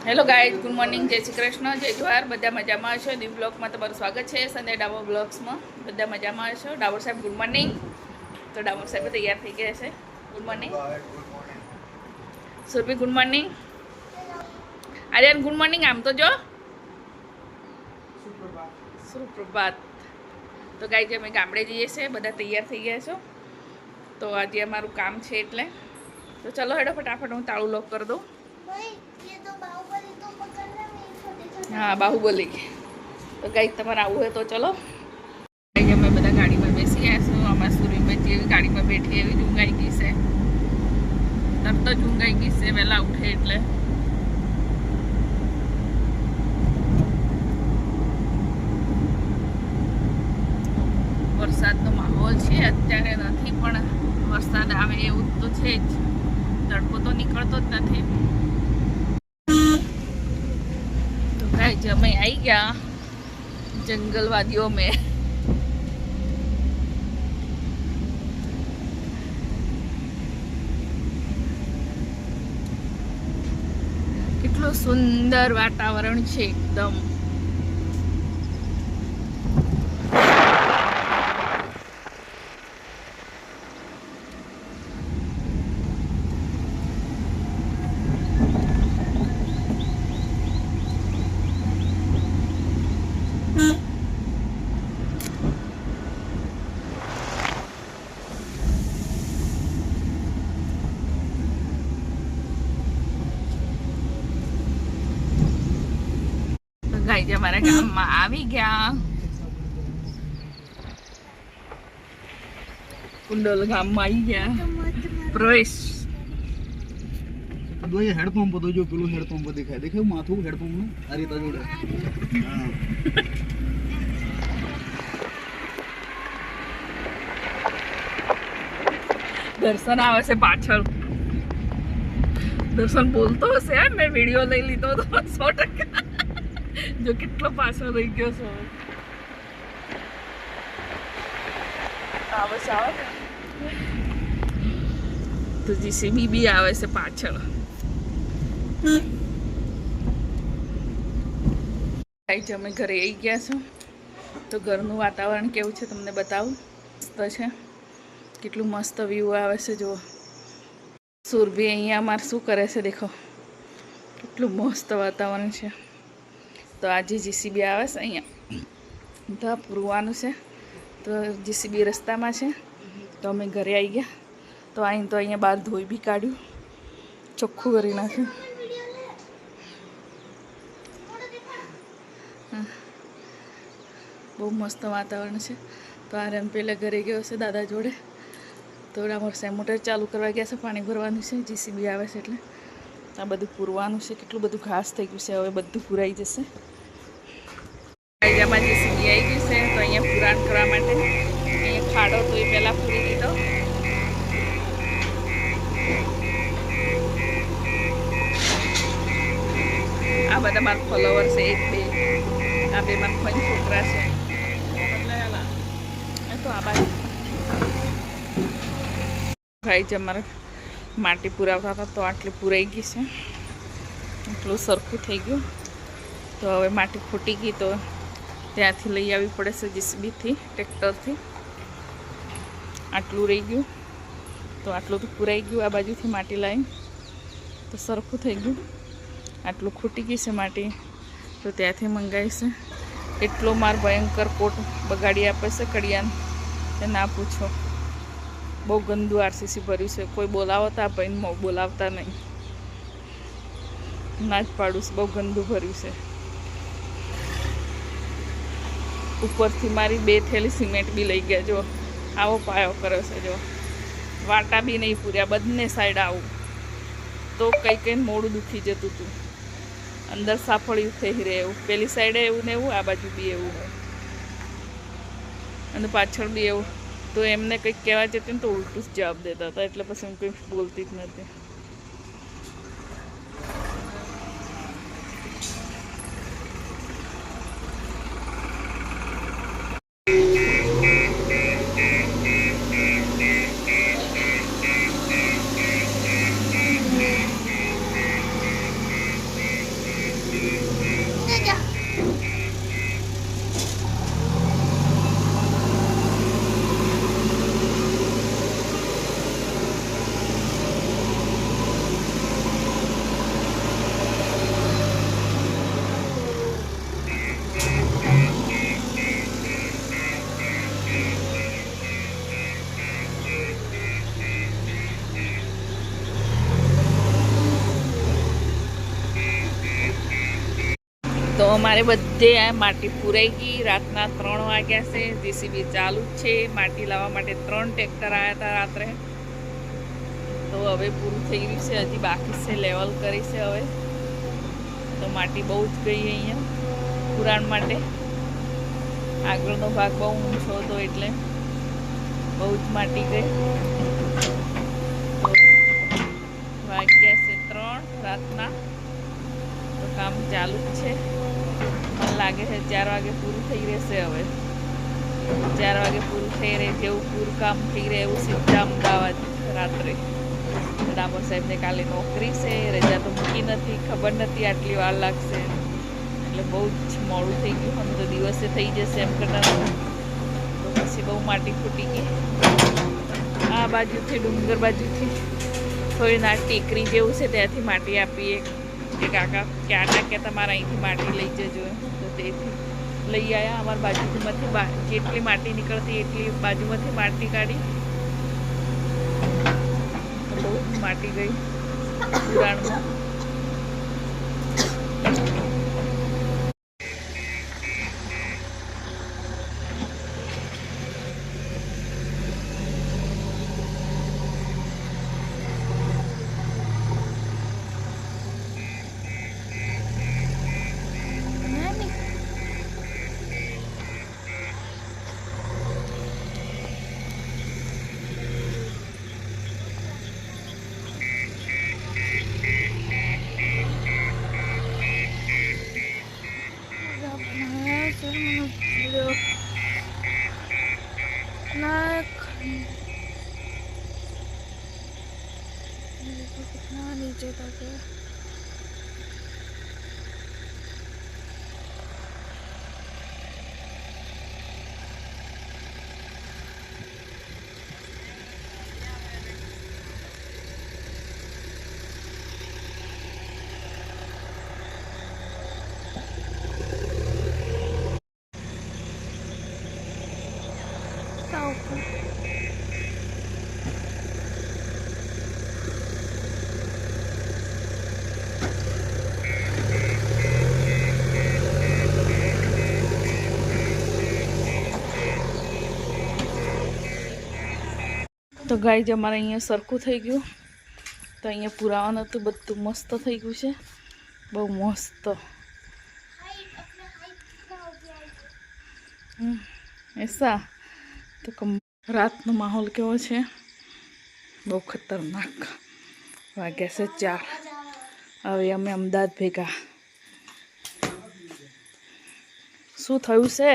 Hello guys, good morning, જય શ્રી કૃષ્ણ, જય જોહાર. બધા મજામાં હશો? દીપ બ્લોગમાં તમારું સ્વાગત છે. સંજય ડાબો બ્લોગ્સમાં બધા મજામાં હશો? ડાબર સાહેબ ગુડ મોર્નિંગ. તો ડાબર સાહેબ તૈયાર થઈ ગયા છે. Good morning. Surabhi good morning. Aryan good morning. આમ તો જો સુપ્રભાત. તો ગાઈઝ અમે ગામડે જઈએ છીએ, બધા તૈયાર થઈ ગયા છો. તો આજે અમારું કામ છે એટલે તો ચલો હેડો ફટાફટ હું તાળું લોક કરી દઉં. हाँ बाहुबली. तो कहीं તમારે આવું હોય તો ચલો. અમે બધા ગાડીમાં બેસી ગયા છું. અમારા સુરભી જેવી ગાડીમાં બેઠી એવી ઊંઘાઈ ગઈ છે. તરત જ ઊંઘાઈ ગઈ છે વહેલા ઉઠે એટલે. વરસાદનો માહોલ છે અત્યારે નથી, પણ વરસાદ આવે એવું તો છે જ. તડકો તો નીકળતો જ નથી. અમે आई गया जंगलवादियों में. કેટલું સુંદર વાતાવરણ છે એકદમ. ગાઈઝ અમારા ગામમાં આવી ગયા. કુંડલ ગામમાં આવી ગયા. પ્રવેશ दो ये हेडपंप तो जो पेलो हेडपंप दिखाई देखे माथू हेडपंप નું આ રીતે જોડે. હા દર્શન આવે છે પાછળ. દર્શન બોલતો હશે, મેં વિડીયો લઈ લીધો તો 100%. જો કેટલો પાછળ રહી ગયો છે. આવે તો જીસીબી બી આવે છે પાછળ. અમે ઘરે આવી ગયા છું. તો ઘરનું વાતાવરણ કેવું છે તમને બતાવું. મસ્ત છે, કેટલું મસ્ત વ્યૂ આવે છે. જુઓ સુરભી અહીંયા અમારે શું કરે છે દેખો. કેટલું મસ્ત વાતાવરણ છે. તો આજે જીસીબી આવે છે અહીંયા તો પૂરવાનું છે. તો જીસીબી રસ્તામાં છે. તો અમે ઘરે આવી ગયા. તો આવીને તો અહીંયા બહાર ધોઈ બી કાઢ્યું, ચોખ્ખું કરી નાખ્યું. બહુ મસ્ત વાતાવરણ છે. તો આ રન પહેલાં ઘરે ગયો છે દાદા જોડે. તો અમારે મોટર ચાલુ કરવા ગયા છે, પાણી ભરવાનું છે. જીસીબી આવે છે એટલે આ બધું પૂરવાનું છે. કેટલું બધું ઘાસ થઈ ગયું છે, હવે બધું પૂરાઈ જશે. આમાં જીસીબી આવી ગયું છે. તો અહીંયા પુરાણ કરવા માટે અહીંયા ખાડો તો એ પહેલાં પૂરી દીધો. આ બધા મારા ફોલોવર છે. 1 2 આ બે મારા ફોન છોકરા છે. તો આ બાજુ ભાઈ જ અમારે માટી પુરાવતા હતા. તો આટલી પુરાઈ ગઈ છે, એટલું સરખું થઈ ગયું. તો હવે માટી ફૂટી ગઈ તો ત્યાંથી લઈ આવવી પડે છે જીસીબીથી, ટ્રેક્ટરથી. આટલું રહી ગયું તો આટલું તો પુરાઈ ગયું. આ બાજુથી માટી લાવી તો સરખું થઈ ગયું. આટલું ખૂટી ગઈ છે માટી, તો ત્યાંથી મંગાવી છે. એટલો માર ભયંકર કોટ બગાડી આપે છે કડિયાને, તે ના પૂછો. બહુ ગંદુ આરસીસી ભર્યું છે. કોઈ બોલાવો તો આ ભાઈને બોલાવતા નહીં, ના જ પાડું છે. બહુ ગંદુ ભર્યું છે. ઉપરથી મારી 2 થેલી સિમેન્ટ બી લઈ ગયા. જો આવો પાયો કર્યો છે. જો વાટા બી નહીં પૂર્યા, બંને સાઈડ આવું તો કંઈ મોડું દુખી જતું હતું. અંદર સાફળ્યું થઈ રહે એવું. પેલી સાઈડે એવું ને એવું, આ બાજુ બી એવું હોય અને પાછળ બી એવું. તો એમને કંઈક કહેવા જતી ને તો ઉલટું જ જવાબ દેતા હતા. એટલે પછી હું કંઈ બોલતી જ નથી. તો અમારે બધે આ માટી પૂરાઈ ગઈ. રાતના 3 વાગ્યા છે. જેસીબી ચાલુ જ છે. માટી લાવવા માટે 3 ટ્રેક્ટર આવ્યા હતા રાત્રે. તો હવે પૂરું થઈ ગયું છે. હજી બાકી છે, લેવલ કરી છે હવે. તો માટી બહુ જ ગઈ અહીંયા પુરાણ માટે. આગળનો ભાગ બહુ ઊંચો હતો એટલે બહુ જ માટી ગઈ. તો વાગ્યા છે 3 રાતના. તો કામ ચાલુ જ છે. મને લાગે છે 4 વાગે પૂરું થઈ રહેશે હવે. 4 વાગે પૂરું થઈ રહે, જેવું પૂરું કામ થઈ રહે એવું સીધા અમદાવાદ રાત્રે. ડામોર સાહેબને કાલે નોકરી છે, રજા તો મૂકી નથી, ખબર નથી આટલી વાર લાગશે એટલે બહુ જ મોડું થઈ ગયું. આમ તો દિવસે થઈ જશે એમ કરતા તો પછી બહુ માટી ફૂટી ગઈ. આ બાજુથી ડુંગર બાજુથી થોડી ના ટેકરી જેવું છે, ત્યાંથી માટી આપીએ કે કાકા કે આટા કે તમારે અહીંથી માટી લઈ જજો. તો તેથી લઈ આવ્યા. અમારી બાજુમાંથી જેટલી માટી નીકળતી એટલી બાજુમાંથી માટી કાઢી. બહુ માટી ગઈ પુરાણમાં. कितना नीचे तक है. તો ગાઈઝ અમારે અહીંયા સરખું થઈ ગયું. તો અહીંયા પુરાવાનું હતું, બધું મસ્ત થઈ ગયું છે, બહુ મસ્ત. એસા તો રાતનો માહોલ કેવો છે, બહુ ખતરનાક. વાગ્યા છે 4. હવે અમે અમદાવાદ ભેગા. શું થયું છે?